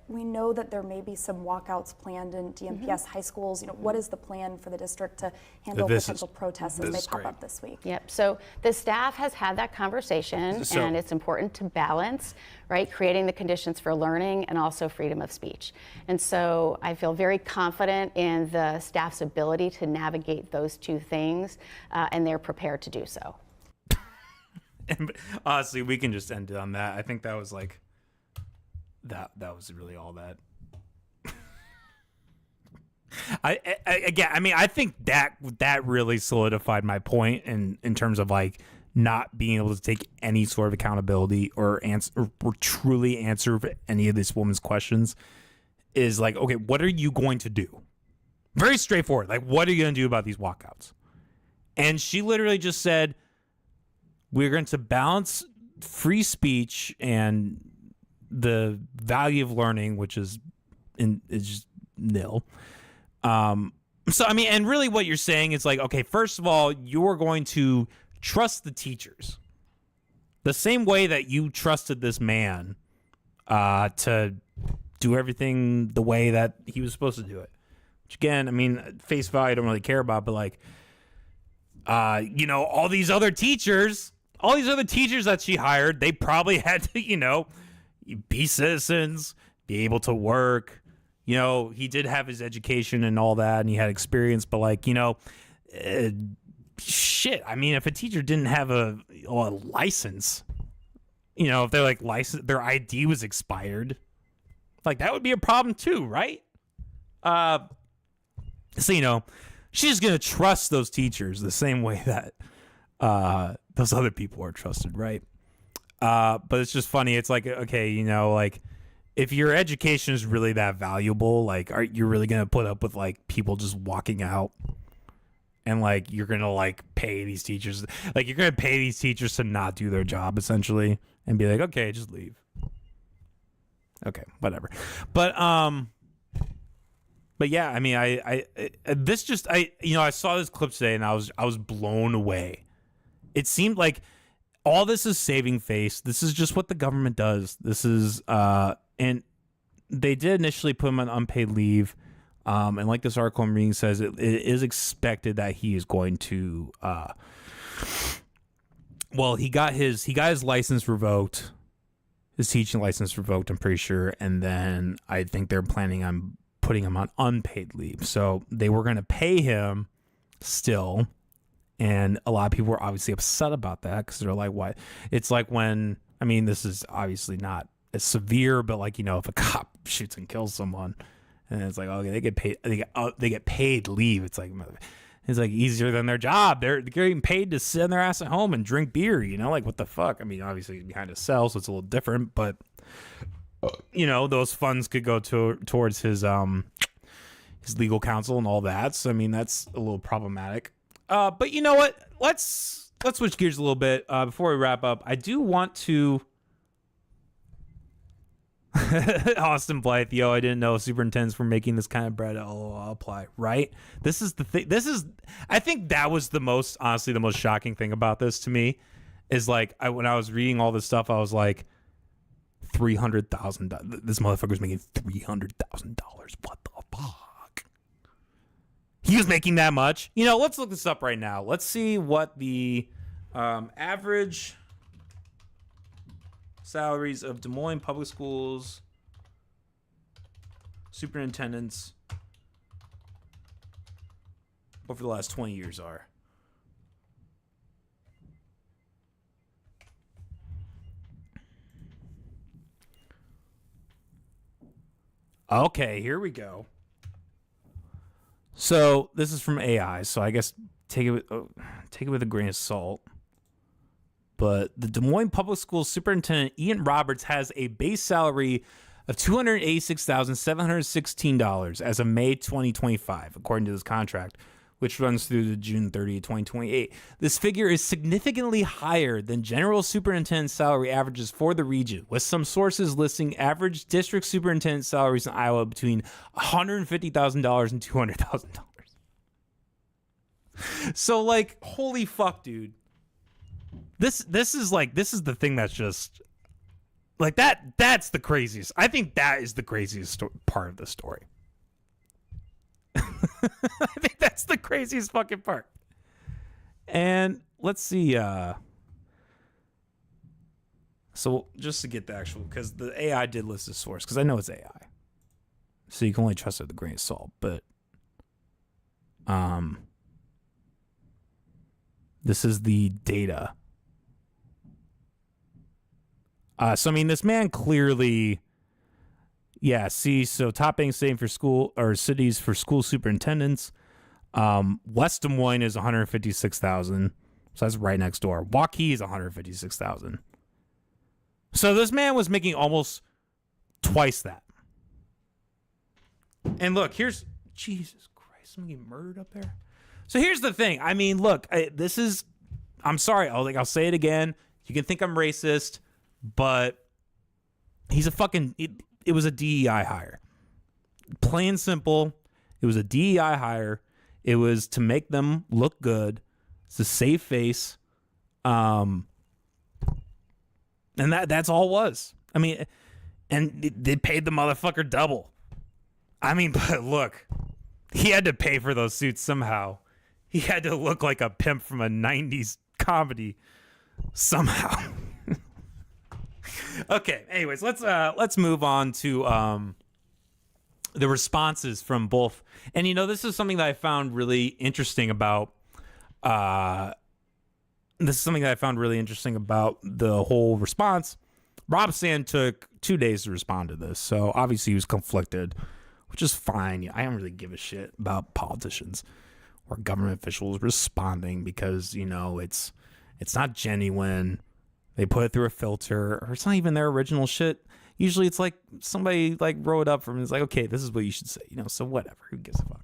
We know that there may be some walkouts planned in DMPS high schools. What is the plan for the district to handle potential protests as they pop up this week?
Yep. So the staff has had that conversation, and it's important to balance, right, creating the conditions for learning and also freedom of speech. And so I feel very confident in the staff's ability to navigate those two things, and they're prepared to do so.
And honestly, we can just end it on that. I think that was like. That was really all that. I think that really solidified my point in terms of like not being able to take any sort of accountability or truly answer any of this woman's questions. Is like, okay, what are you going to do? Very straightforward. Like, what are you going to do about these walkouts? And she literally just said, we're going to balance free speech and the value of learning, which is just nil. So, I mean, and really what you're saying is like, okay, first of all, you're going to trust the teachers the same way that you trusted this man to do everything the way that he was supposed to do it. Which again, I mean, face value I don't really care about, but like, all these other teachers that she hired, they probably had to, be citizens, be able to work. He did have his education and all that, and he had experience, but like, shit. I mean, if a teacher didn't have a license, if they're like their ID was expired, like that would be a problem too, right? So, she's just going to trust those teachers the same way that those other people are trusted, right? But it's just funny. It's like, okay, like if your education is really that valuable, like, are you really going to put up with like people just walking out and like you're going to like pay these teachers, like you're going to pay these teachers to not do their job essentially and be like, okay, just leave. Okay, whatever. But yeah, I mean, I saw this clip today and I was blown away. It seemed like all this is saving face. This is just what the government does. This is, and they did initially put him on unpaid leave. And like this article I'm reading says, it is expected that he is going to, he got his license revoked, his teaching license revoked, I'm pretty sure. And then I think they're planning on putting him on unpaid leave. So they were going to pay him still. And a lot of people were obviously upset about that because they're like, "What?" It's like when, I mean, this is obviously not as severe, but like, if a cop shoots and kills someone, and it's like, okay, they get paid, they get paid leave. It's like easier than their job. They're getting paid to sit on their ass at home and drink beer. Like what the fuck? I mean, obviously he's behind a cell, so it's a little different, but those funds could go towards his legal counsel and all that. So I mean, that's a little problematic. But you know what? Let's switch gears a little bit before we wrap up. I do want to. Austin Blythe, I didn't know superintendents were making this kind of bread. I'll apply. Right? This is the thing. I think that was the most shocking thing about this to me is like when I was reading all this stuff, I was like, $300,000. This motherfucker's making $300,000. What the fuck? He was making that much? You know, let's look this up right now. Let's see what the average salaries of Des Moines public schools superintendents over the last 20 years are. Okay, here we go. So this is from AI, so I guess take it with a grain of salt. But the Des Moines Public Schools Superintendent Ian Roberts has a base salary of $286,716 as of May 2025, according to this contract, which runs through to June 30, 2028. This figure is significantly higher than general superintendent salary averages for the region, with some sources listing average district superintendent salaries in Iowa between $150,000 and $200,000. So, like, holy fuck, dude. This is the thing that's just like that's the craziest. I think that is the craziest part of the story. I think that's the craziest fucking part. And let's see. So just to get the actual, because the AI did list the source, because I know it's AI, so you can only trust it with a grain of salt. But this is the data. So I mean, this man clearly. Yeah, see, so top bank state for school or cities for school superintendents. West Des Moines is 156,000. So that's right next door. Waukee is 156,000. So this man was making almost twice that. And look, here's Jesus Christ, somebody getting murdered up there. So here's the thing. I mean, look, I'm sorry. I'll say it again. You can think I'm racist, but he's a fucking. It was a DEI hire. Plain and simple, it was a DEI hire. It was to make them look good. It's a save face. And that's all it was. I mean, and they paid the motherfucker double. I mean, but look, he had to pay for those suits somehow. He had to look like a pimp from a 90s comedy somehow. Okay, anyways, let's move on to the responses from both. And you know, this is something that I found really interesting about the whole response. Rob Sand took 2 days to respond to this, so obviously he was conflicted, which is fine. I don't really give a shit about politicians or government officials responding because, you know, it's not genuine. They put it through a filter, or it's not even their original shit. Usually it's like somebody like wrote up from it. It's like, okay, this is what you should say, you know, so whatever, who gives a fuck.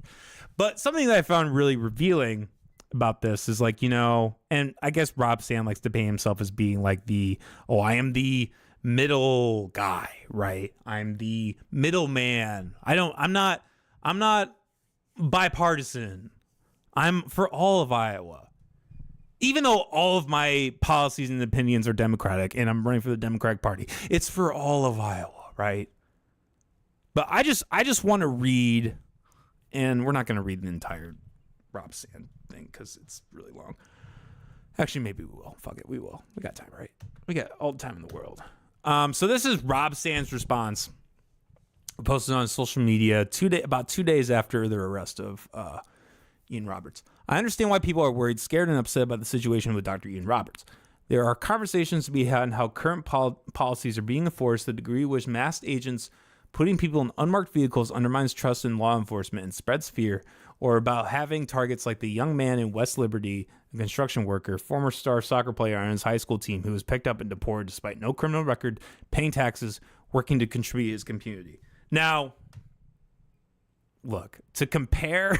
But something that I found really revealing about this is like, you know, and I guess Rob Sand likes to paint himself as being like I am the middle guy, right? I'm the middleman. I'm not bipartisan. I'm for all of Iowa. Even though all of my policies and opinions are Democratic and I'm running for the Democratic Party, it's for all of Iowa, right? But I just want to read, and we're not going to read the entire Rob Sand thing because it's really long. Actually, maybe we will. Fuck it, we will. We got time, right? We got all the time in the world. So this is Rob Sand's response, posted on social media about 2 days after their arrest of Ian Roberts. I understand why people are worried, scared, and upset about the situation with Dr. Ian Roberts. There are conversations to be had on how current policies are being enforced, the degree to which masked agents putting people in unmarked vehicles undermines trust in law enforcement and spreads fear, or about having targets like the young man in West Liberty, a construction worker, former star soccer player on his high school team who was picked up and deported despite no criminal record, paying taxes, working to contribute to his community. Now, look, to compare...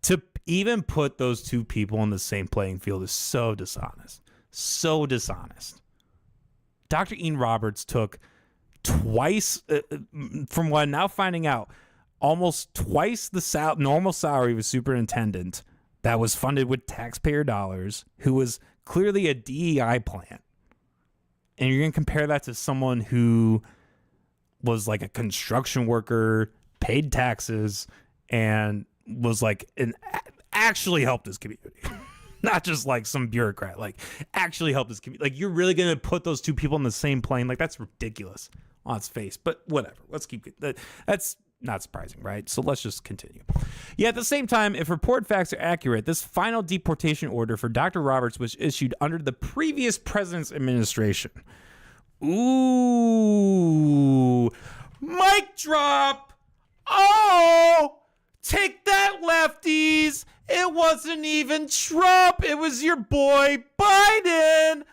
To even put those two people in the same playing field is so dishonest. So dishonest. Dr. Ian Roberts took twice, from what I'm now finding out, almost twice the normal salary of a superintendent that was funded with taxpayer dollars, who was clearly a DEI plant. and you're going to compare that to someone who was like a construction worker, paid taxes, and was like actually helped his community. Not just like some bureaucrat, like actually helped his community. Like, you're really going to put those two people in the same plane? Like, that's ridiculous on its face, but whatever. Let's keep it. That's not surprising, right? So let's just continue. Yeah, at the same time, if reported facts are accurate, this final deportation order for Dr. Roberts was issued under the previous president's administration. Ooh, mic drop. Oh, take that, lefties. It wasn't even Trump. It was your boy Biden.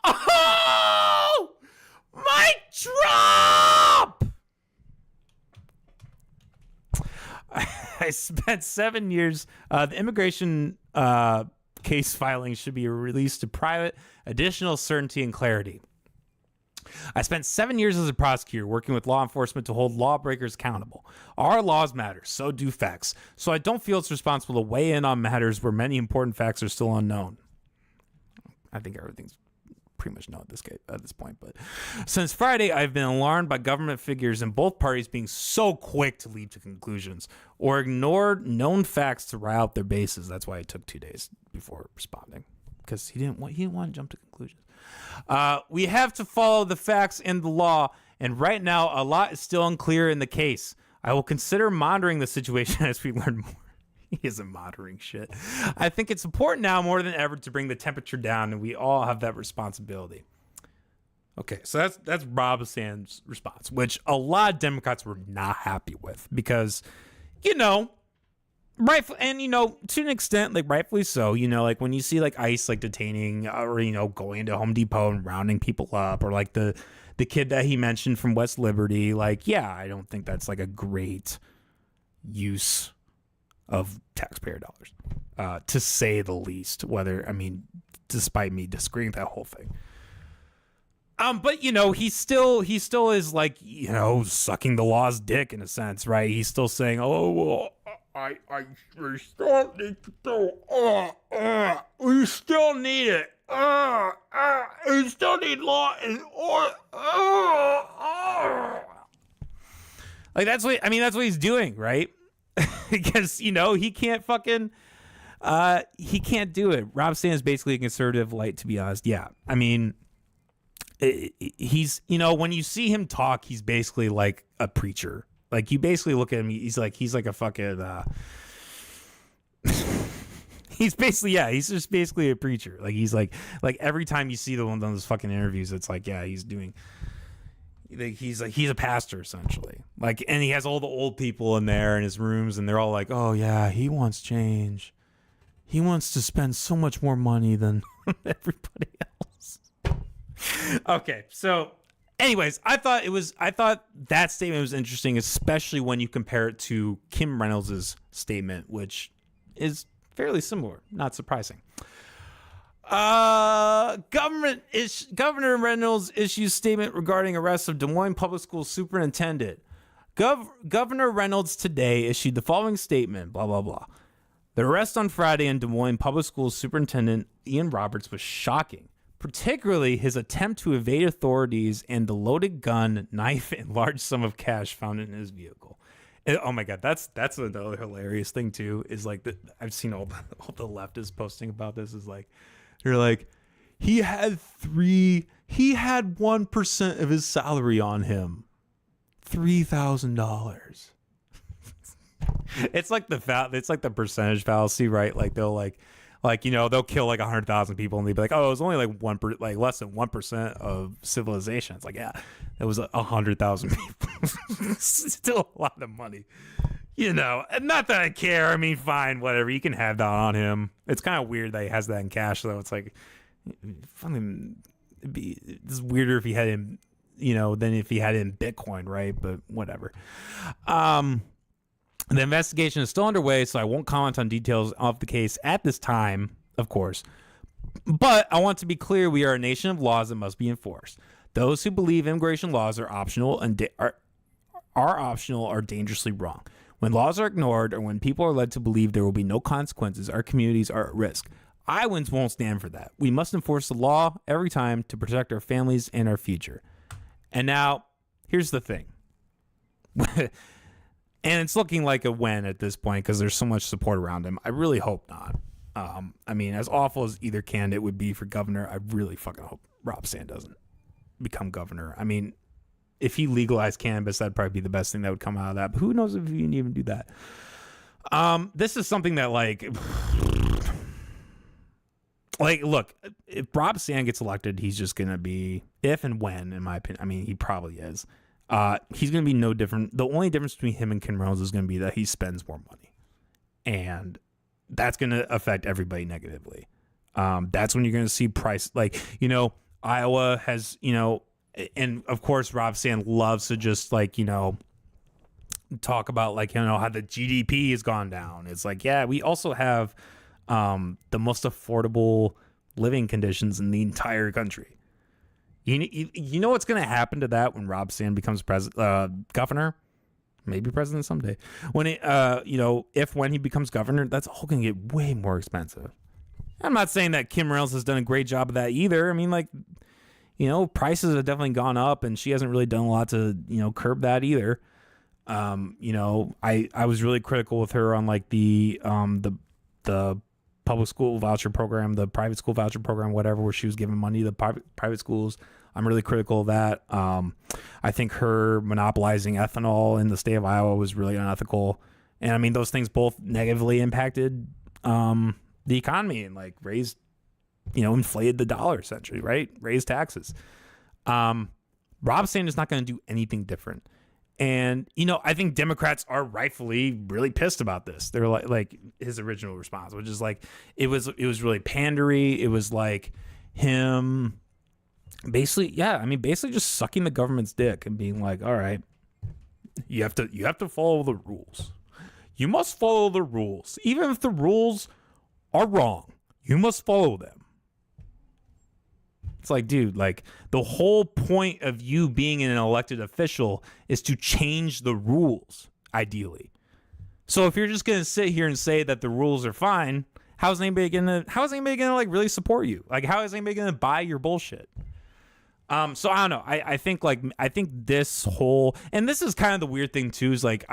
Oh, mic drop. I spent 7 years. The immigration case filing should be released to private, additional certainty and clarity. I spent 7 years as a prosecutor working with law enforcement to hold lawbreakers accountable. Our laws matter, so do facts. So I don't feel it's responsible to weigh in on matters where many important facts are still unknown. I think everything's pretty much known at this point. But since Friday, I've been alarmed by government figures in both parties being so quick to leap to conclusions or ignored known facts to rile up their bases. That's why it took 2 days before responding, because he didn't want to jump to conclusions. We have to follow the facts and the law, and right now a lot is still unclear in the case. I will consider monitoring the situation as we learn more. He isn't monitoring shit. I think it's important now more than ever to bring the temperature down, and we all have that responsibility. Okay, so that's Rob Sand's response, which a lot of Democrats were not happy with because, rightful, and to an extent, like rightfully so. Like when you see like ICE like detaining or going into Home Depot and rounding people up, or like the kid that he mentioned from West Liberty, like, yeah, I don't think that's like a great use of taxpayer dollars, to say the least. Despite me disagreeing with that whole thing. But he still is like, sucking the law's dick in a sense, right? He's still saying, oh, well, I still need to do, we still need it. We still need law and order. Like, that's what he's doing, right? Because, he can't fucking, he can't do it. Rob Sand is basically a conservative light, to be honest. Yeah. He's, when you see him talk, he's basically like a preacher. Like, you basically look at him, he's like a fucking, he's just basically a preacher. Like, he's like every time you see one of those fucking interviews, it's like, yeah, he's a pastor essentially. Like, and he has all the old people in there in his rooms, and they're all like, oh yeah, he wants change. He wants to spend so much more money than everybody else. Okay, so anyways, I thought that statement was interesting, especially when you compare it to Kim Reynolds' statement, which is fairly similar. Not surprising. Governor Reynolds issues statement regarding arrest of Des Moines Public School superintendent. Governor Reynolds today issued the following statement, blah, blah, blah. The arrest on Friday in Des Moines Public School superintendent Ian Roberts was shocking, particularly his attempt to evade authorities and the loaded gun, knife, and large sum of cash found in his vehicle. And, oh my God, that's another hilarious thing too. Is like I've seen all the leftists posting about this. Is like they're like he had 1% of his salary on him, $3,000. It's like the percentage fallacy, right? Like they'll they'll kill like 100,000 people and they'll be like, oh, it was only like less than 1% of civilization. It's like, yeah, it was 100,000 people. Still a lot of money, and not that I care. I mean, fine, whatever. You can have that on him. It's kind of weird that he has that in cash, though. It's like, it's weirder if he had him, than if he had it in Bitcoin, right? But whatever. The investigation is still underway, so I won't comment on details of the case at this time, of course. But I want to be clear, we are a nation of laws that must be enforced. Those who believe immigration laws are optional and are dangerously wrong. When laws are ignored or when people are led to believe there will be no consequences, our communities are at risk. Iowans won't stand for that. We must enforce the law every time to protect our families and our future. And now, here's the thing. And it's looking like a win at this point because there's so much support around him. I really hope not. I mean, as awful as either candidate would be for governor, I really fucking hope Rob Sand doesn't become governor. I mean, if he legalized cannabis, that'd probably be the best thing that would come out of that. But who knows if he can even do that? This is something that, like, look, if Rob Sand gets elected, he's just going to be, if and when, in my opinion, I mean, he probably is. He's going to be no different. The only difference between him and Kim Reynolds is going to be that he spends more money. And that's going to affect everybody negatively. That's when you're going to see price. Like, you know, Iowa has, you know, and of course, Rob Sand loves to just, like, you know, talk about, like, you know, how the GDP has gone down. It's like, yeah, we also have the most affordable living conditions in the entire country. You know what's going to happen to that when Rob Sand becomes governor? Maybe president someday. When it, you know, when he becomes governor, that's all going to get way more expensive. I'm not saying that Kim Reynolds has done a great job of that either. I mean, like, you know, prices have definitely gone up, and she hasn't really done a lot to, you know, curb that either. You know, I was really critical with her on, like, the public school voucher program, the private school voucher program, whatever, where she was giving money to private schools. I'm really critical of that. I think her monopolizing ethanol in the state of Iowa was really unethical. And I mean, those things both negatively impacted the economy and, like, raised, you know, inflated the dollar essentially, right? Raised taxes. Rob Sand is not going to do anything different. And, you know, I think Democrats are rightfully really pissed about this. They're like his original response, which is like, it was really pandery. It was like him basically just sucking the government's dick and being like, all right, you have to follow the rules. You must follow the rules. Even if the rules are wrong, you must follow them. It's like, dude, like, the whole point of you being an elected official is to change the rules, ideally. So if you're just going to sit here and say that the rules are fine, how's anybody going to like really support you? Like, how is anybody going to buy your bullshit? So I don't know. I think this whole, and this is kind of the weird thing too, is like,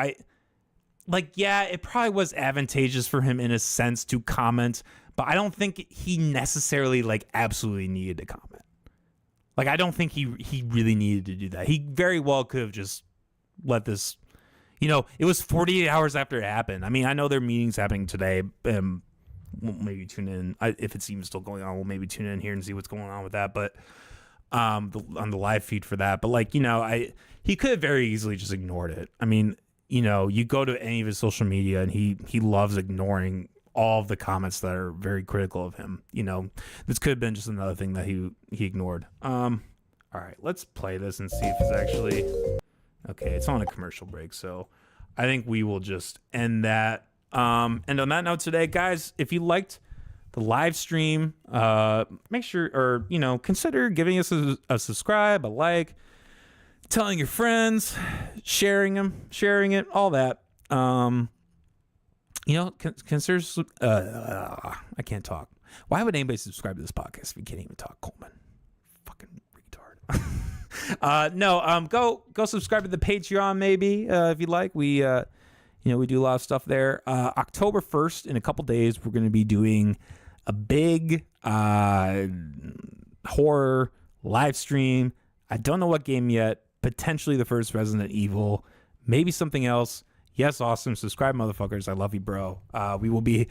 yeah, it probably was advantageous for him in a sense to comment, but I don't think he necessarily, like, absolutely needed to comment. Like, I don't think he really needed to do that. He very well could have just let this, you know, it was 48 hours after it happened. I mean, I know there are meetings happening today. We'll maybe tune in. If it's even still going on, we'll maybe tune in here and see what's going on with that. But on the live feed for that. But, like, you know, he could have very easily just ignored it. I mean, you know, you go to any of his social media and he loves ignoring all of the comments that are very critical of him. You know, this could have been just another thing that he ignored. All right, let's play this and see if it's actually okay. It's on a commercial break, so I think we will just end that. And on that note today, guys, if you liked the live stream, make sure, or, you know, consider giving us a subscribe, a like, telling your friends, sharing it, all that. You know, consider. I can't talk. Why would anybody subscribe to this podcast if you can't even talk, Coleman? Fucking retard. No. Go subscribe to the Patreon, maybe, if you'd like. We, you know, we do a lot of stuff there. October 1st, in a couple days, we're going to be doing a big horror live stream. I don't know what game yet. Potentially the first Resident Evil. Maybe something else. Yes, awesome. Subscribe, motherfuckers. I love you, bro. We will be